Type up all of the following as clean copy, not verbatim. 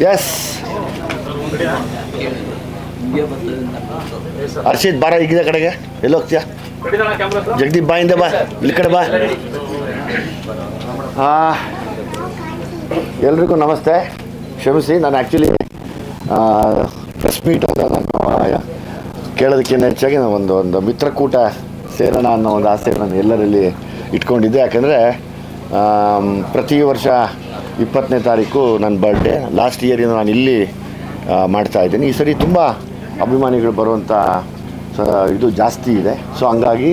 S Harshit ಬಾರ ಈಗಿದ ಕಡೆಗೆ ಎಲ್ಲಿ ಹೋಗ್ತೀಯಾ ಜಗದೀಪ್ ಬಾಯಿಂದ ಬಾ ಇಲ್ಲಿ ಕಡೆ ಬಾ. ಎಲ್ರಿಗೂ ನಮಸ್ತೆ, ಕ್ಷಮಿಸಿ. ನಾನು ಆ್ಯಕ್ಚುಲಿ ಪ್ರೆಸ್ ಮೀಟ್ ಅಂತ ನಾನು ಕೇಳೋದಕ್ಕಿಂತ ಹೆಚ್ಚಾಗಿ ನಾನು ಒಂದು ಮಿತ್ರಕೂಟ ಸೇರೋಣ ಅನ್ನೋ ಒಂದು ಆಸೆ ನಾನು ಎಲ್ಲರಲ್ಲಿ ಇಟ್ಕೊಂಡಿದ್ದೆ. ಯಾಕಂದರೆ ಪ್ರತಿ ವರ್ಷ 20ನೇ ತಾರೀಕು ನನ್ನ ಬರ್ಡೇ. ಲಾಸ್ಟ್ ಇಯರಿಂದ ನಾನು ಇಲ್ಲಿ ಮಾಡ್ತಾಯಿದ್ದೀನಿ. ಈ ಸರಿ ತುಂಬ ಅಭಿಮಾನಿಗಳು ಬರುವಂಥ ಇದು ಜಾಸ್ತಿ ಇದೆ. ಸೊ ಹಂಗಾಗಿ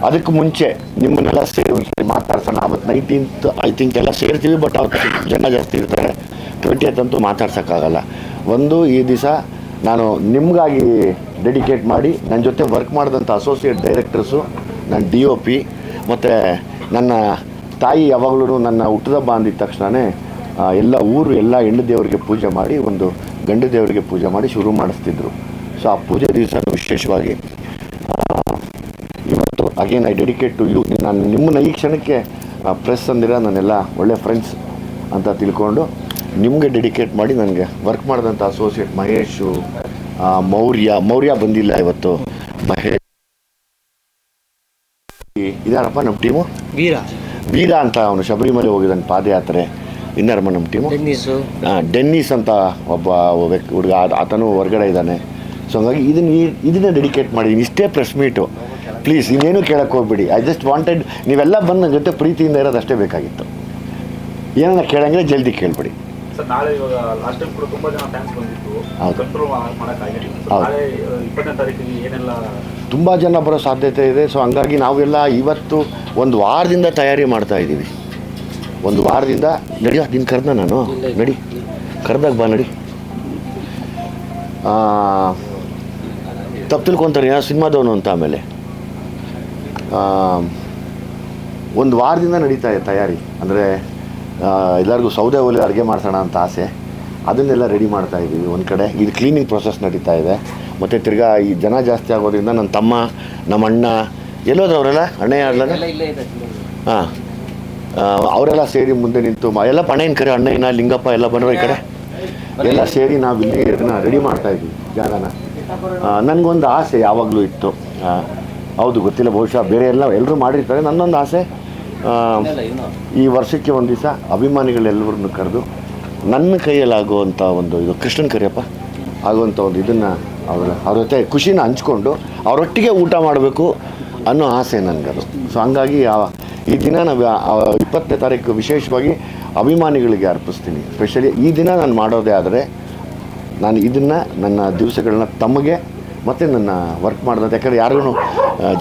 ಅದಕ್ಕೆ ಮುಂಚೆ ನಿಮ್ಮನ್ನೆಲ್ಲ ಸೇರಿ ಒಂದು ಮಾತಾಡ್ಸೋಣ. ಅವತ್ತು 19th ಐ ಥಿಂಕ್ ಎಲ್ಲ ಸೇರ್ತೀವಿ, ಬಟ್ ಅವತ್ತು ಜನ ಜಾಸ್ತಿ ಇರ್ತಾರೆ. 20th ಅಂತೂ ಮಾತಾಡ್ಸೋಕ್ಕಾಗಲ್ಲ. ಈ ದಿವಸ ನಾನು ನಿಮಗಾಗಿ ಡೆಡಿಕೇಟ್ ಮಾಡಿ ನನ್ನ ಜೊತೆ ವರ್ಕ್ ಮಾಡಿದಂಥ ಅಸೋಸಿಯೇಟ್ ಡೈರೆಕ್ಟರ್ಸು, ನನ್ನ DOP ಮತ್ತು ನನ್ನ ತಾಯಿ ಯಾವಾಗಲೂ ನನ್ನ ಹುಟ್ಟದಬ್ಬ ಅಂದಿದ ತಕ್ಷಣವೇ ಎಲ್ಲ ಊರು ಎಲ್ಲ ಹೆಣ್ಣು ದೇವರಿಗೆ ಪೂಜೆ ಮಾಡಿ ಒಂದು ಗಂಡು ದೇವರಿಗೆ ಪೂಜೆ ಮಾಡಿ ಶುರು ಮಾಡಿಸ್ತಿದ್ರು. ಸೊ ಆ ಪೂಜೆ ದಿವಸ ವಿಶೇಷವಾಗಿ ಇವತ್ತು again I dedicate to you. ನಾನು ನಿಮ್ಮನ್ನ ಈ ಕ್ಷಣಕ್ಕೆ ಪ್ರೆಸ್ ಅಂದಿರ ನನ್ನೆಲ್ಲ ಒಳ್ಳೆ ಫ್ರೆಂಡ್ಸ್ ಅಂತ ತಿಳ್ಕೊಂಡು ನಿಮಗೆ ಡೆಡಿಕೇಟ್ ಮಾಡಿ ನನಗೆ ವರ್ಕ್ ಮಾಡಿದಂಥ ಅಸೋಸಿಯೇಟ್ ಮಹೇಶು, ಮೌರ್ಯ ಬಂದಿಲ್ಲ ಇವತ್ತು, ಮಹೇಶ್ ಇದಾರಪ್ಪ ನಮ್ಮ ಟೀಮು. ವೀರ ಅಂತ ಅವನು ಶಬರಿಮಲೆ ಹೋಗಿದ್ದಾನೆ ಪಾದಯಾತ್ರೆ. ಇನ್ನಾರಮ್ಮ ನಮ್ಮ ಟೀಮು ಡೆನ್ನಿಸ್ ಅಂತ ಒಬ್ಬ ಹುಡುಗ, ಆತನು ಹೊರಗಡೆ ಇದ್ದಾನೆ. ಸೊ ಹಂಗಾಗಿ ಇದನ್ನೇ ಡೆಡಿಕೇಟ್ ಮಾಡಿದ್ದೀನಿ. ಇಷ್ಟೇ ಪ್ರೆಸ್ ಮೀಟು. ಪ್ಲೀಸ್ ಇನ್ನೇನು ಕೇಳಕ್ಕೆ ಹೋಗ್ಬಿಡಿ. ಐ ಜಸ್ಟ್ ವಾಂಟೆಡ್ ನೀವೆಲ್ಲ ಬಂದು ನನ್ನ ಜೊತೆ ಪ್ರೀತಿಯಿಂದ ಇರೋದು ಅಷ್ಟೇ ಬೇಕಾಗಿತ್ತು. ಏನನ್ನ ಕೇಳಂಗಿದ್ರೆ ಜಲ್ದಿ ಕೇಳ್ಬಿಡಿ. ತುಂಬ ಜನ ಬರೋ ಸಾಧ್ಯತೆ ಇದೆ. ಸೊ ಹಂಗಾಗಿ ನಾವೆಲ್ಲ ಇವತ್ತು ಒಂದು ವಾರದಿಂದ ತಯಾರಿ ಮಾಡ್ತಾಯಿದ್ದೀವಿ. ಒಂದು ವಾರದಿಂದ ನಡಿಯೋ ನಿನ್ನ ಕರೆದ ನಾನು ನಡಿ ಕರೆದಾಗ ಬಾ ನಡಿ. ತಪ್ಪು ತಿಳ್ಕೊತಾರೆ ಏನೋ ಸಿನಿಮಾದವನು ಅಂತ. ಆಮೇಲೆ ಒಂದು ವಾರದಿಂದ ನಡೀತಾ ಇದೆ ತಯಾರಿ. ಅಂದರೆ ಎಲ್ಲರಿಗೂ ಸೌದೆ ಒಲೆ ಅಡುಗೆ ಮಾಡ್ಸೋಣ ಅಂತ ಆಸೆ. ಅದನ್ನೆಲ್ಲ ರೆಡಿ ಮಾಡ್ತಾಯಿದ್ದೀವಿ. ಒಂದು ಕಡೆ ಇದು ಕ್ಲೀನಿಂಗ್ ಪ್ರೊಸೆಸ್ ನಡೀತಾ ಇದೆ. ಮತ್ತು ತಿರ್ಗಾ ಈ ಜನ ಜಾಸ್ತಿ ಆಗೋದ್ರಿಂದ ನನ್ನ ತಮ್ಮ, ನಮ್ಮ ಅಣ್ಣ ಎಲ್ಲೋದ್ರು ಅವರೆಲ್ಲ ಅಣ್ಣ ಯಾರಲ್ಲ ಹಾಂ ಅವರೆಲ್ಲ ಸೇರಿ ಮುಂದೆ ನಿಂತು ಎಲ್ಲ ಪಣೇನ ಕರೆ ಅಣ್ಣಯ್ಯನ ಲಿಂಗಪ್ಪ ಎಲ್ಲ ಬಂದರು. ಈ ಕಡೆ ಎಲ್ಲ ಸೇರಿ ನಾವು ಇಲ್ಲಿ ಇದನ್ನು ರೆಡಿ ಮಾಡ್ತಾಯಿದ್ವಿ ಜಾಗನ. ನನಗೊಂದು ಆಸೆ ಯಾವಾಗಲೂ ಇತ್ತು. ಹೌದು ಗೊತ್ತಿಲ್ಲ, ಬಹುಶಃ ಬೇರೆ ಎಲ್ಲರೂ ಮಾಡಿರ್ತಾರೆ. ನನ್ನೊಂದು ಆಸೆ ಈ ವರ್ಷಕ್ಕೆ ಒಂದು ದಿವಸ ಅಭಿಮಾನಿಗಳೆಲ್ಲರನ್ನು ಕರೆದು ನನ್ನ ಕೈಯಲ್ಲಾಗುವಂಥ ಒಂದು ಇದು ಕೃಷ್ಣನ ಕರಿಯಪ್ಪ ಆಗುವಂಥ ಒಂದು ಇದನ್ನು ಅವ್ರ ಜೊತೆ ಖುಷಿನ ಹಂಚ್ಕೊಂಡು ಅವರೊಟ್ಟಿಗೆ ಊಟ ಮಾಡಬೇಕು ಅನ್ನೋ ಆಸೆ ನನಗದು. ಸೊ ಹಂಗಾಗಿ ಈ ದಿನ ನಾವು 20ನೇ ತಾರೀಕು ವಿಶೇಷವಾಗಿ ಅಭಿಮಾನಿಗಳಿಗೆ ಅರ್ಪಿಸ್ತೀನಿ. ಸ್ಪೆಷಲಿ ಈ ದಿನ ನಾನು ಮಾಡೋದೇ ಆದರೆ ನಾನು ಇದನ್ನು ನನ್ನ ದಿವಸಗಳನ್ನ ತಮಗೆ ಮತ್ತು ನನ್ನ ವರ್ಕ್ ಮಾಡಿದಂಥ, ಯಾಕಂದರೆ ಯಾರಿಗೂ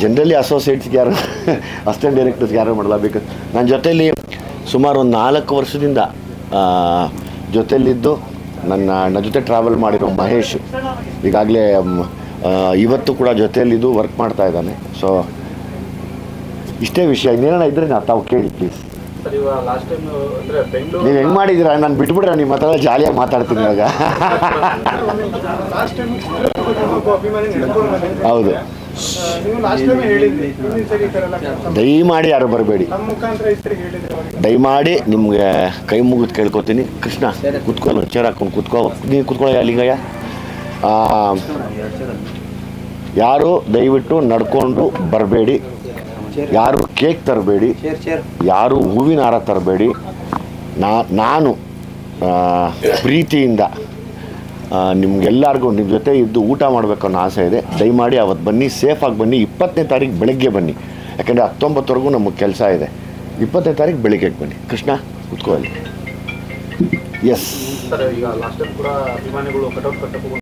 ಜನರಲಿ ಅಸೋಸಿಯೇಟ್ಸ್ಗೆ ಯಾರು ಅಸಿಸ್ಟೆಂಟ್ ಡೈರೆಕ್ಟರ್ಸ್ಗೆ ಯಾರು ಮಾಡಲ್ಲ. ಬೇಕು ನನ್ನ ಜೊತೆಯಲ್ಲಿ ಸುಮಾರು ಒಂದು 4 ವರ್ಷದಿಂದ ಜೊತೆಯಲ್ಲಿದ್ದು ನನ್ನ ಜೊತೆ ಟ್ರಾವೆಲ್ ಮಾಡಿರೋ ಮಹೇಶ್ ಈಗಾಗಲೇ ಇವತ್ತು ಕೂಡ ಜೊತೆಯಲ್ಲಿದ್ದು ವರ್ಕ್ ಮಾಡ್ತಾ ಇದ್ದಾನೆ. ಸೊ ಇಷ್ಟೇ ವಿಷಯ. ಇನ್ನೇನ ಇದ್ದರೆ ತಾವು ಕೇಳಿ ಪ್ಲೀಸ್. ನೀವು ಹೆಂಗೆ ಮಾಡಿದ್ದೀರಾ? ನಾನು ಬಿಟ್ಬಿಡ್ರೆ ನಿಮ್ಮ ಹತ್ರ ಜಾಲಿಯಾಗಿ ಮಾತಾಡ್ತೀನಿ ಇವಾಗ. ಹೌದು, ದಯಮಾಡಿ ಯಾರು ಬರಬೇಡಿ. ದಯಮಾಡಿ ನಿಮಗೆ ಕೈ ಮುಗಿದು ಕೇಳ್ಕೊತೀನಿ. ಕೃಷ್ಣ ಕುತ್ಕೊಳ್ಳೋ, ಚೇರ್ ಹಾಕೊಂಡು ಕುತ್ಕೋ. ನೀನು ಕುತ್ಕೊಳ್ಳೋ ಲಿಂಗಯ್ಯ. ಯಾರು ದಯವಿಟ್ಟು ನಡ್ಕೊಂಡು ಬರಬೇಡಿ. ಯಾರು ಕೇಕ್ ತರಬೇಡಿ. ಯಾರು ಹೂವಿನ ಹಾರ ತರಬೇಡಿ. ನಾನು ಪ್ರೀತಿಯಿಂದ ನಿಮ್ಗೆಲ್ಲರಿಗೂ ನಿಮ್ಮ ಜೊತೆ ಇದ್ದು ಊಟ ಮಾಡಬೇಕು ಅನ್ನೋ ಆಸೆ ಇದೆ. ದಯಮಾಡಿ ಅವತ್ತು ಬನ್ನಿ, ಸೇಫಾಗಿ ಬನ್ನಿ. 20ನೇ ತಾರೀಕು ಬೆಳಗ್ಗೆ ಬನ್ನಿ. ಯಾಕೆಂದರೆ 19ವರೆಗೂ ನಮಗೆ ಕೆಲಸ ಇದೆ. 20ನೇ ತಾರೀಕು ಬೆಳಿಗ್ಗೆಗೆ ಬನ್ನಿ. ಕೃಷ್ಣ ಕುತ್ಕೊಳ್ಳಿ. ಎಸ್.